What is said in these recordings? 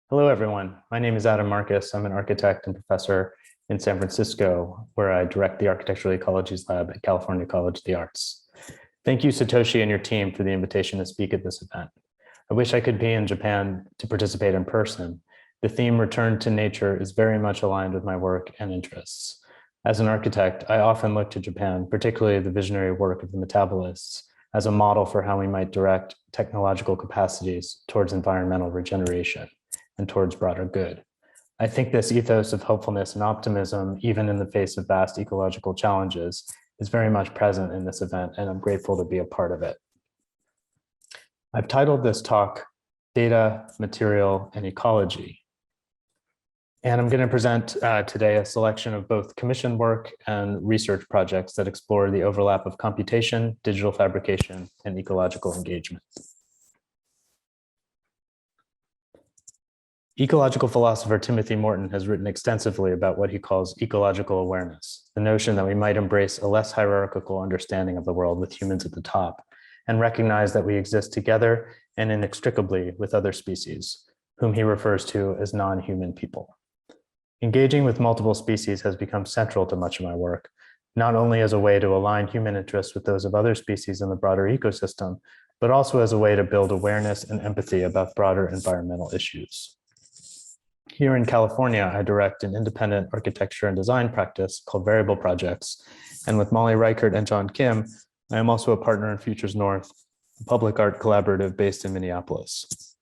Hello, everyone. My name is Adam Marcus. I'm an architect and professor in San Francisco, where I direct the Architectural Ecologies Lab at California College of the Arts. Thank you, Satoshi, and your team for the invitation to speak at this event. I wish I could be in Japan to participate in person. The theme Return to Nature is very much aligned with my work and interests. As an architect, I often look to Japan, particularly the visionary work of the metabolists, as a model for how we might direct technological capacities towards environmental regeneration and towards broader good. I think this ethos of hopefulness and optimism, even in the face of vast ecological challenges, is very much present in this event, and I'm grateful to be a part of it. I've titled this talk, Data, Material, and Ecology. And I'm going to present today a selection of both commissioned work and research projects that explore the overlap of computation, digital fabrication, and ecological engagement. Ecological philosopher Timothy Morton has written extensively about what he calls ecological awareness, the notion that we might embrace a less hierarchical understanding of the world with humans at the top, and recognize that we exist together and inextricably with other species, whom he refers to as non-human people. Engaging with multiple species has become central to much of my work, not only as a way to align human interests with those of other species in the broader ecosystem, but also as a way to build awareness and empathy about broader environmental issues. Here in California, I direct an independent architecture and design practice called Variable Projects. And with Molly Reichert and John Kim, I am also a partner in Futures North, a public art collaborative based in Minneapolis.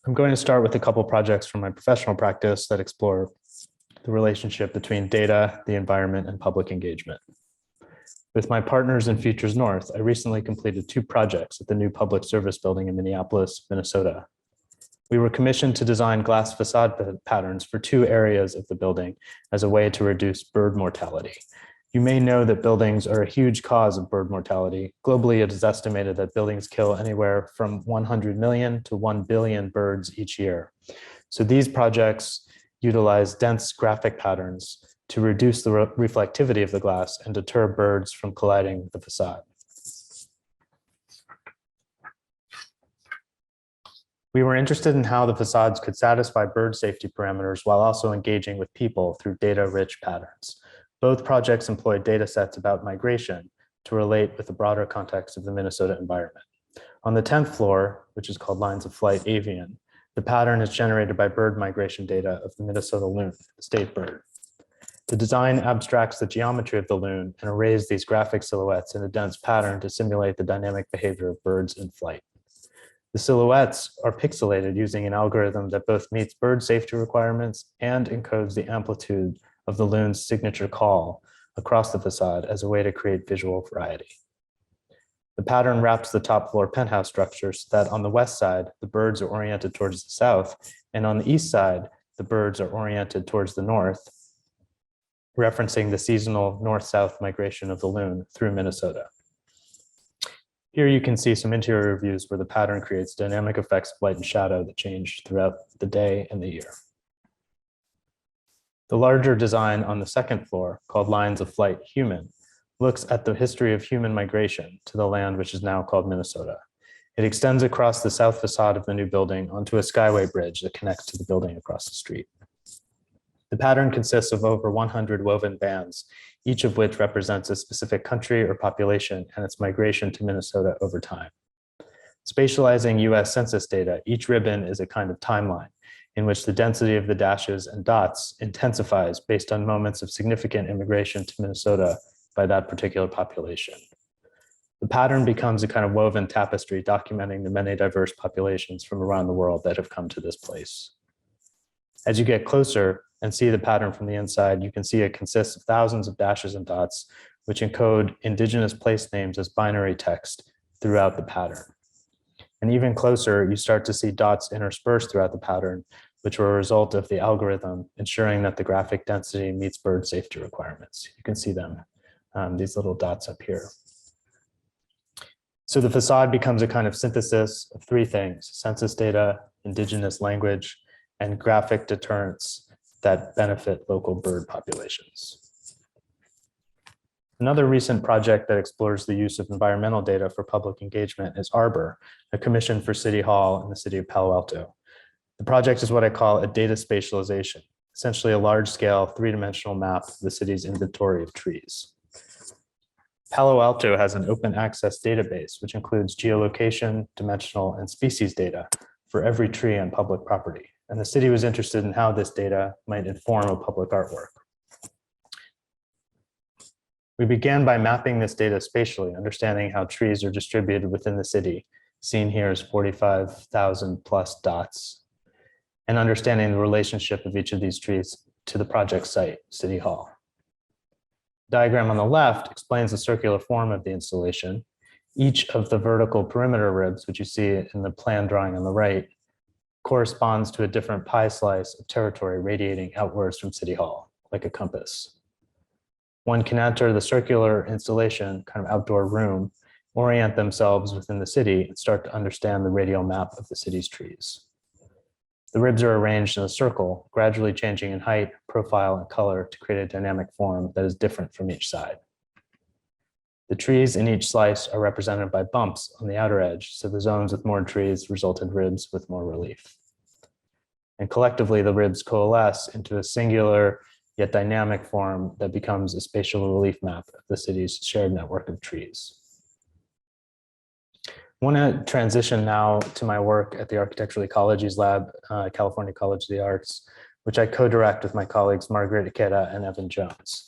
I'm going to start with a couple projects from my professional practice that explore the relationship between data, the environment, and public engagement. With my partners in Futures North, I recently completed 2 projects at the new public service building in Minneapolis, Minnesota. We were commissioned to design glass facade patterns for 2 areas of the building as a way to reduce bird mortality. You may know that buildings are a huge cause of bird mortality. Globally, it is estimated that buildings kill anywhere from 100 million to 1 billion birds each year. So these projects utilize dense graphic patterns to reduce the reflectivity of the glass and deter birds from colliding with the facade. We were interested in how the facades could satisfy bird safety parameters while also engaging with people through data-rich patterns. Both projects employed data sets about migration to relate with the broader context of the Minnesota environment. On the 10th floor, which is called Lines of Flight Avian, the pattern is generated by bird migration data of the Minnesota loon, the state bird. The design abstracts the geometry of the loon and arrays these graphic silhouettes in a dense pattern to simulate the dynamic behavior of birds in flight. The silhouettes are pixelated using an algorithm that both meets bird safety requirements and encodes the amplitude of the loon's signature call across the facade as a way to create visual variety. The pattern wraps the top floor penthouse structure so that on the west side, the birds are oriented towards the south, and on the east side, the birds are oriented towards the north, referencing the seasonal north-south migration of the loon through Minnesota. Here you can see some interior views where the pattern creates dynamic effects of light and shadow that change throughout the day and the year. The larger design on the 2nd floor, called Lines of Flight Human, looks at the history of human migration to the land which is now called Minnesota. It extends across the south facade of the new building onto a skyway bridge that connects to the building across the street. The pattern consists of over 100 woven bands, each of which represents a specific country or population and its migration to Minnesota over time. Spatializing US Census data, each ribbon is a kind of timeline in which the density of the dashes and dots intensifies based on moments of significant immigration to Minnesota by that particular population. The pattern becomes a kind of woven tapestry documenting the many diverse populations from around the world that have come to this place. As you get closer and see the pattern from the inside, you can see it consists of thousands of dashes and dots, which encode indigenous place names as binary text throughout the pattern. And even closer, you start to see dots interspersed throughout the pattern, which were a result of the algorithm ensuring that the graphic density meets bird safety requirements. You can see them, these little dots up here. So the facade becomes a kind of synthesis of 3 things: census data, indigenous language, and graphic deterrents that benefit local bird populations. Another recent project that explores the use of environmental data for public engagement is Arbor, a commission for City Hall in the city of Palo Alto. The project is what I call a data spatialization, essentially a large-scale three-dimensional map of the city's inventory of trees. Palo Alto has an open access database, which includes geolocation, dimensional, and species data for every tree on public property. And the city was interested in how this data might inform a public artwork. We began by mapping this data spatially, understanding how trees are distributed within the city. Seen here is 45,000 plus dots, and understanding the relationship of each of these trees to the project site, City Hall. The diagram on the left explains the circular form of the installation. Each of the vertical perimeter ribs, which you see in the plan drawing on the right, corresponds to a different pie slice of territory radiating outwards from City Hall, like a compass. One can enter the circular installation, kind of outdoor room, orient themselves within the city, and start to understand the radial map of the city's trees. The ribs are arranged in a circle, gradually changing in height, profile, and color to create a dynamic form that is different from each side. The trees in each slice are represented by bumps on the outer edge, so the zones with more trees result in ribs with more relief. And collectively, the ribs coalesce into a singular yet dynamic form that becomes a spatial relief map of the city's shared network of trees. I want to transition now to my work at the Architectural Ecologies Lab, California College of the Arts, which I co-direct with my colleagues Margaret Ikeda and Evan Jones.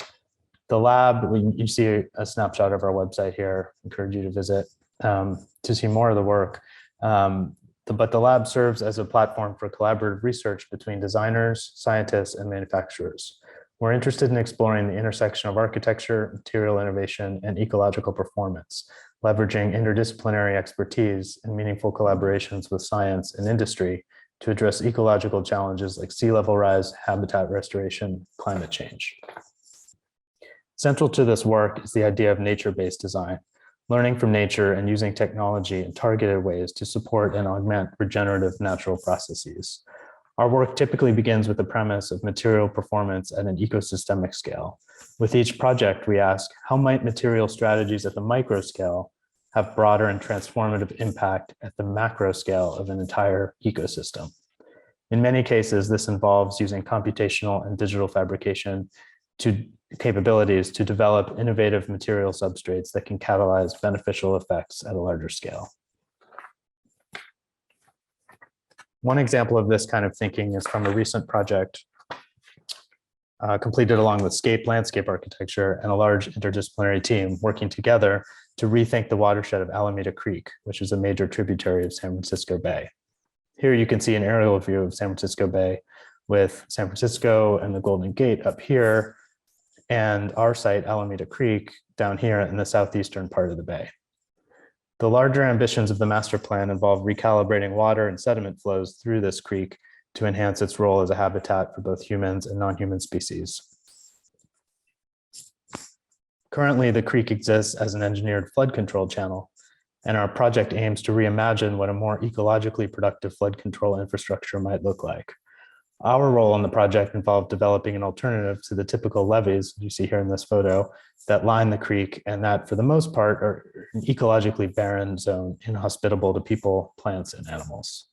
The lab, you see a snapshot of our website here. I encourage you to visit to see more of the work. But the lab serves as a platform for collaborative research between designers, scientists, and manufacturers. We're interested in exploring the intersection of architecture, material innovation, and ecological performance, leveraging interdisciplinary expertise and meaningful collaborations with science and industry to address ecological challenges like sea level rise, habitat restoration, climate change. Central to this work is the idea of nature-based design, learning from nature and using technology in targeted ways to support and augment regenerative natural processes. Our work typically begins with the premise of material performance at an ecosystemic scale. With each project, we ask, how might material strategies at the micro scale have broader and transformative impact at the macro scale of an entire ecosystem? In many cases, this involves using computational and digital fabrication capabilities to develop innovative material substrates that can catalyze beneficial effects at a larger scale. One example of this kind of thinking is from a recent project completed along with Scape Landscape Architecture and a large interdisciplinary team working together to rethink the watershed of Alameda Creek, which is a major tributary of San Francisco Bay. Here you can see an aerial view of San Francisco Bay with San Francisco and the Golden Gate up here, and our site, Alameda Creek, down here in the southeastern part of the bay. The larger ambitions of the master plan involve recalibrating water and sediment flows through this creek to enhance its role as a habitat for both humans and non-human species. Currently, the creek exists as an engineered flood control channel, and our project aims to reimagine what a more ecologically productive flood control infrastructure might look like. Our role in the project involved developing an alternative to the typical levees you see here in this photo that line the creek, and that for the most part are an ecologically barren zone inhospitable to people, plants, and animals.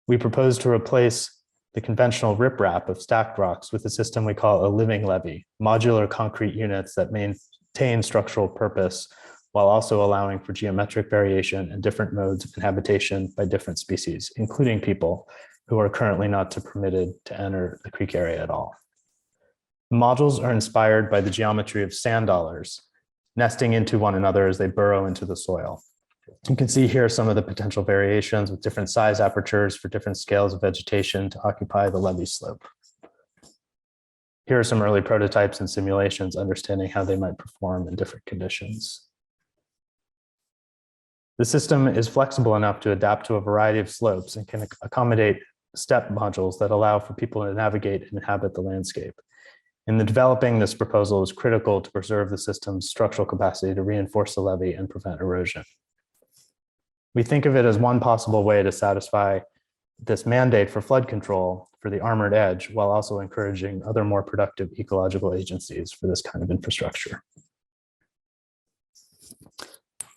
We propose to replace the conventional riprap of stacked rocks with a system we call a living levee, modular concrete units that maintain structural purpose while also allowing for geometric variation and different modes of inhabitation by different species, including people, who are currently not permitted to enter the creek area at all. The modules are inspired by the geometry of sand dollars, nesting into one another as they burrow into the soil. You can see here some of the potential variations with different size apertures for different scales of vegetation to occupy the levee slope. Here are some early prototypes and simulations understanding how they might perform in different conditions. The system is flexible enough to adapt to a variety of slopes and can accommodate step modules that allow for people to navigate and inhabit the landscape. In the developing, this proposal is critical to preserve the system's structural capacity to reinforce the levee and prevent erosion. We think of it as one possible way to satisfy this mandate for flood control for the armored edge, while also encouraging other more productive ecological agencies for this kind of infrastructure.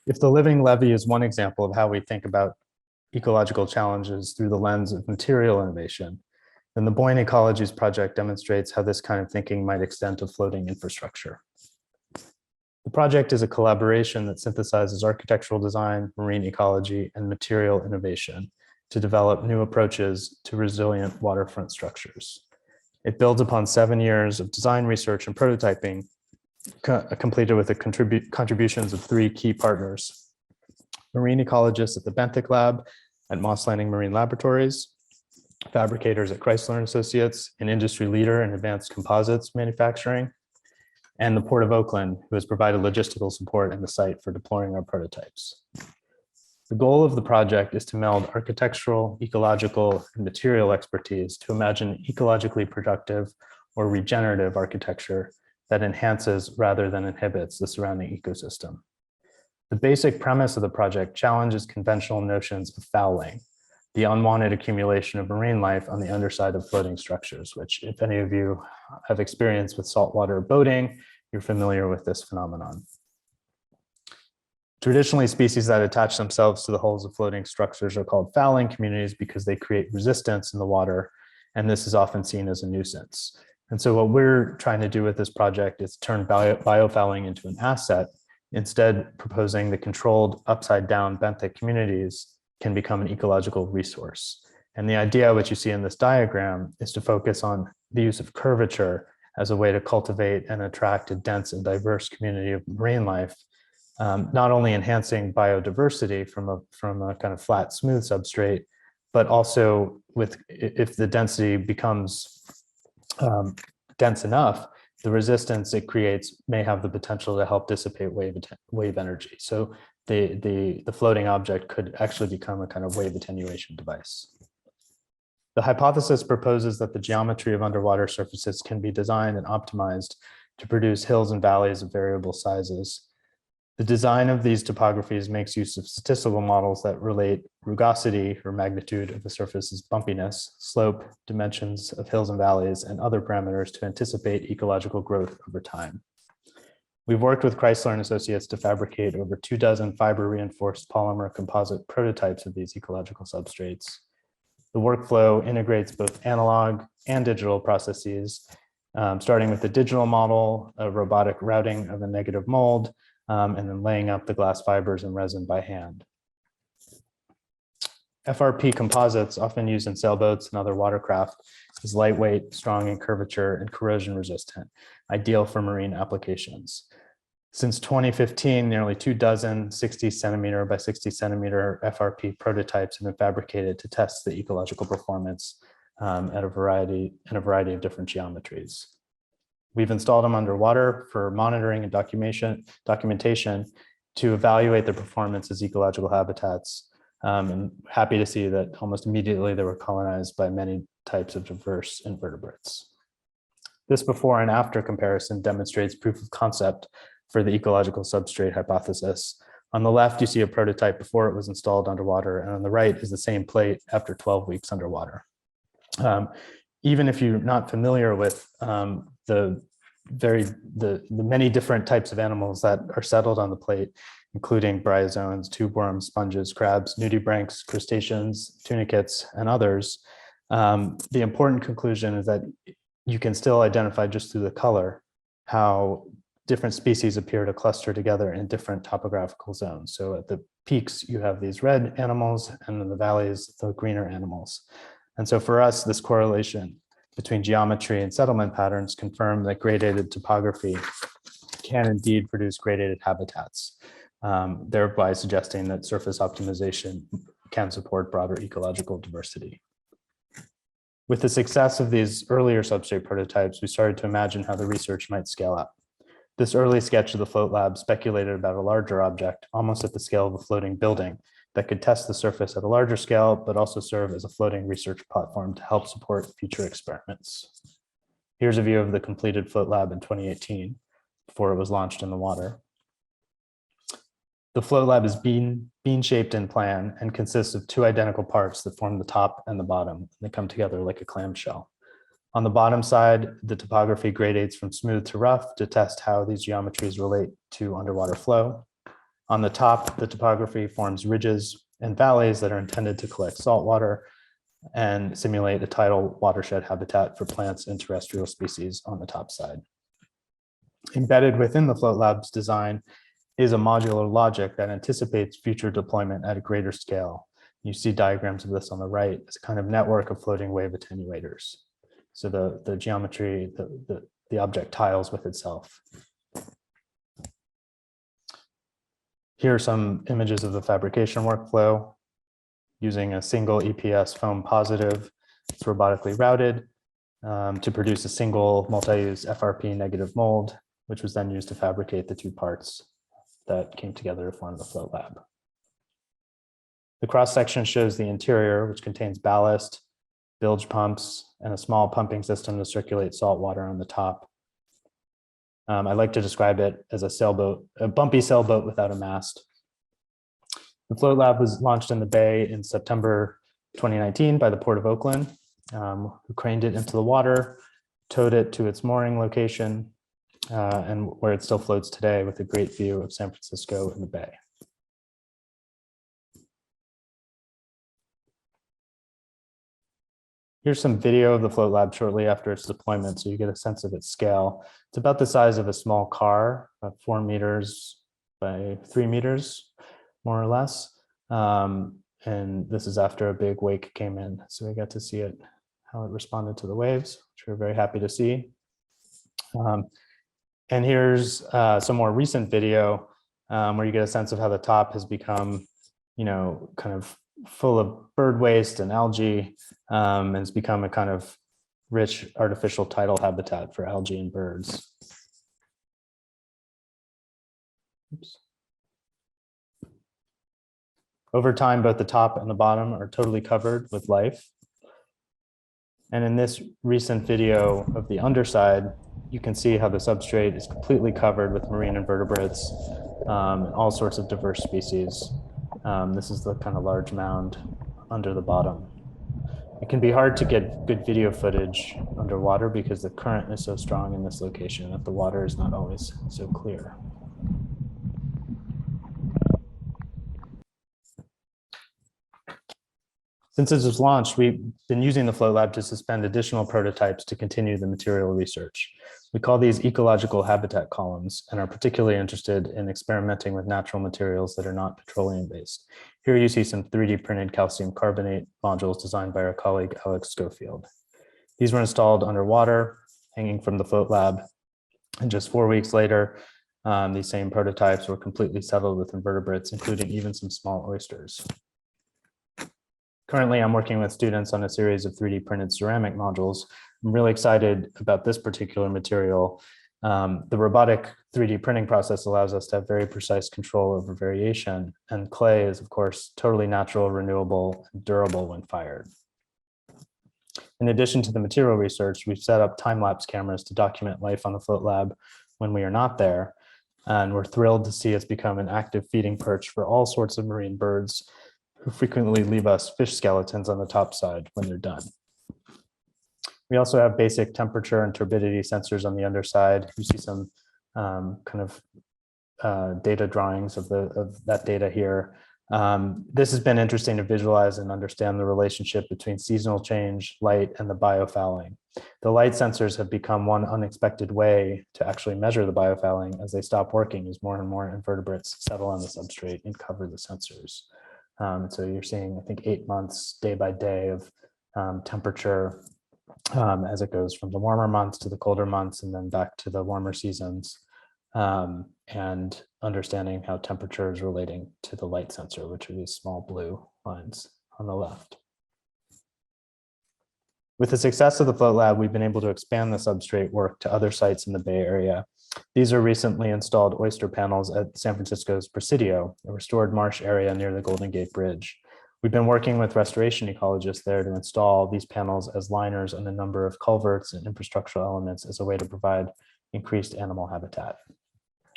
If the living levee is one example of how we think about ecological challenges through the lens of material innovation, then the Boyne Ecologies project demonstrates how this kind of thinking might extend to floating infrastructure. The project is a collaboration that synthesizes architectural design, marine ecology, and material innovation to develop new approaches to resilient waterfront structures. It builds upon 7 years of design research and prototyping, completed with the contributions of 3 key partners: marine ecologists at the Benthic Lab at Moss Landing Marine Laboratories, fabricators at Chrysler & Associates, an industry leader in advanced composites manufacturing, and the Port of Oakland, who has provided logistical support in the site for deploying our prototypes. The goal of the project is to meld architectural, ecological, and material expertise to imagine ecologically productive or regenerative architecture that enhances rather than inhibits the surrounding ecosystem. The basic premise of the project challenges conventional notions of fouling, the unwanted accumulation of marine life on the underside of floating structures, which, if any of you have experience with saltwater boating, you're familiar with this phenomenon. Traditionally, species that attach themselves to the hulls of floating structures are called fouling communities because they create resistance in the water, and this is often seen as a nuisance. And so what we're trying to do with this project is turn biofouling into an asset, instead proposing the controlled upside down benthic communities can become an ecological resource. And the idea, which you see in this diagram, is to focus on the use of curvature as a way to cultivate and attract a dense and diverse community of marine life, not only enhancing biodiversity from a kind of flat, smooth substrate, but also if the density becomes dense enough, the resistance it creates may have the potential to help dissipate wave energy. So the floating object could actually become a kind of wave attenuation device. The hypothesis proposes that the geometry of underwater surfaces can be designed and optimized to produce hills and valleys of variable sizes. The design of these topographies makes use of statistical models that relate rugosity, or magnitude of the surface's bumpiness, slope, dimensions of hills and valleys, and other parameters to anticipate ecological growth over time. We've worked with Chrysler & Associates to fabricate over 24 fiber-reinforced polymer composite prototypes of these ecological substrates. The workflow integrates both analog and digital processes, starting with the digital model, a robotic routing of a negative mold, and then laying up the glass fibers and resin by hand. FRP composites, often used in sailboats and other watercraft, is lightweight, strong in curvature, and corrosion resistant, ideal for marine applications. Since 2015, nearly 24 60 centimeter by 60 centimeter FRP prototypes have been fabricated to test the ecological performance in a variety of different geometries. We've installed them underwater for monitoring and documentation to evaluate their performance as ecological habitats. And happy to see that almost immediately they were colonized by many types of diverse invertebrates. This before and after comparison demonstrates proof of concept for the ecological substrate hypothesis. On the left, you see a prototype before it was installed underwater, and on the right is the same plate after 12 weeks underwater. Even if you're not familiar with the many different types of animals that are settled on the plate, including bryozoans, tube worms, sponges, crabs, nudibranchs, crustaceans, tunicates, and others, the important conclusion is that you can still identify just through the color how different species appear to cluster together in different topographical zones. So at the peaks, you have these red animals, and in the valleys, the greener animals. And so for us, this correlation between geometry and settlement patterns confirm that gradated topography can indeed produce gradated habitats, thereby suggesting that surface optimization can support broader ecological diversity. With the success of these earlier substrate prototypes, we started to imagine how the research might scale up. This early sketch of the float lab speculated about a larger object, almost at the scale of a floating building, that could test the surface at a larger scale, but also serve as a floating research platform to help support future experiments. Here's a view of the completed float lab in 2018, before it was launched in the water. The float lab is bean-shaped in plan and consists of 2 identical parts that form the top and the bottom. They come together like a clamshell. On the bottom side, the topography gradates from smooth to rough to test how these geometries relate to underwater flow. On the top, the topography forms ridges and valleys that are intended to collect salt water and simulate a tidal watershed habitat for plants and terrestrial species on the top side. Embedded within the Float Lab's design is a modular logic that anticipates future deployment at a greater scale. You see diagrams of this on the right as a kind of network of floating wave attenuators. So the geometry, the object tiles with itself. Here are some images of the fabrication workflow using a single EPS foam positive. It's robotically routed to produce a single multi-use FRP negative mold, which was then used to fabricate the two parts that came together to form the Float Lab. The cross-section shows the interior, which contains ballast, bilge pumps, and a small pumping system to circulate salt water on the top. I like to describe it as a sailboat, a bumpy sailboat without a mast. The Float Lab was launched in the Bay in September 2019 by the Port of Oakland, who craned it into the water, towed it to its mooring location, and where it still floats today with a great view of San Francisco and the Bay. Here's some video of the Float Lab shortly after its deployment, so you get a sense of its scale. It's about the size of a small car, 4 meters by 3 meters, more or less. And this is after a big wake came in. So we got to see it, how it responded to the waves, which we're very happy to see. And here's some more recent video where you get a sense of how the top has become, kind of full of bird waste and algae, and it's become a kind of rich artificial tidal habitat for algae and birds. Oops. Over time, both the top and the bottom are totally covered with life. And in this recent video of the underside, you can see how the substrate is completely covered with marine invertebrates and all sorts of diverse species. This is the kind of large mound under the bottom. It can be hard to get good video footage underwater because the current is so strong in this location that the water is not always so clear. Since it was launched, we've been using the Float Lab to suspend additional prototypes to continue the material research. We call these ecological habitat columns and are particularly interested in experimenting with natural materials that are not petroleum-based. Here you see some 3D printed calcium carbonate modules designed by our colleague Alex Schofield. These were installed underwater, hanging from the Float Lab, and just 4 weeks later, these same prototypes were completely settled with invertebrates, including even some small oysters. Currently, I'm working with students on a series of 3D printed ceramic modules. I'm really excited about this particular material. The robotic 3D printing process allows us to have very precise control over variation, and clay is, of course, totally natural, renewable, and durable when fired. In addition to the material research, we've set up time-lapse cameras to document life on the Float Lab when we are not there, and we're thrilled to see it's become an active feeding perch for all sorts of marine birds who frequently leave us fish skeletons on the top side when they're done. We also have basic temperature and turbidity sensors on the underside. You see some kind of data drawings of that data here. This has been interesting to visualize and understand the relationship between seasonal change, light, and the biofouling. The light sensors have become one unexpected way to actually measure the biofouling as they stop working as more and more invertebrates settle on the substrate and cover the sensors. So you're seeing, I think, 8 months, day by day of temperature as it goes from the warmer months to the colder months and then back to the warmer seasons, and understanding how temperature is relating to the light sensor, which are these small blue lines on the left. With the success of the Float Lab, we've been able to expand the substrate work to other sites in the Bay Area. These are recently installed oyster panels at San Francisco's Presidio, a restored marsh area near the Golden Gate Bridge. We've been working with restoration ecologists there to install these panels as liners on a number of culverts and infrastructural elements as a way to provide increased animal habitat.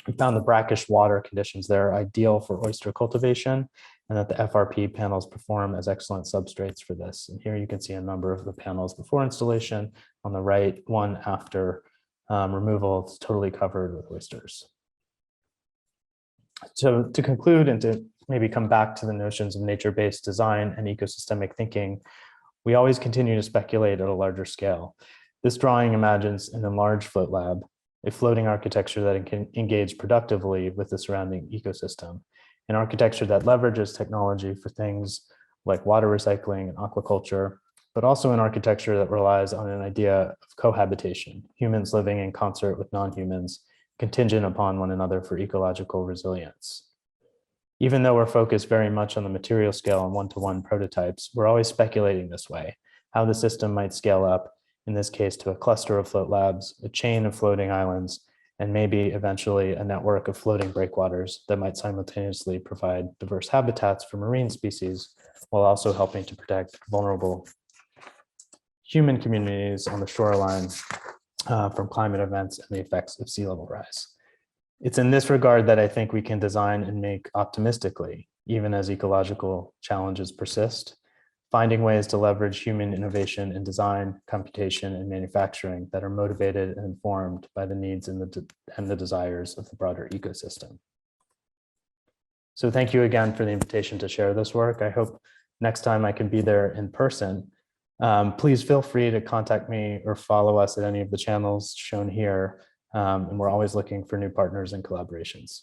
We found the brackish water conditions there are ideal for oyster cultivation, and that the FRP panels perform as excellent substrates for this. And here you can see a number of the panels before installation. On the right, one after removal, it's totally covered with oysters. So to conclude and to maybe come back to the notions of nature-based design and ecosystemic thinking, we always continue to speculate at a larger scale. This drawing imagines an enlarged float lab, a floating architecture that can engage productively with the surrounding ecosystem, an architecture that leverages technology for things like water recycling and aquaculture, but also an architecture that relies on an idea of cohabitation, humans living in concert with non-humans, contingent upon one another for ecological resilience. Even though we're focused very much on the material scale and one-to-one prototypes, we're always speculating this way, how the system might scale up, in this case to a cluster of float labs, a chain of floating islands, and maybe eventually a network of floating breakwaters that might simultaneously provide diverse habitats for marine species, while also helping to protect vulnerable human communities on the shoreline from climate events and the effects of sea level rise. It's in this regard that I think we can design and make optimistically, even as ecological challenges persist, finding ways to leverage human innovation in design, computation, and manufacturing that are motivated and informed by the needs and the desires of the broader ecosystem. So thank you again for the invitation to share this work. I hope next time I can be there in person. Please feel free to contact me or follow us at any of the channels shown here. And we're always looking for new partners and collaborations.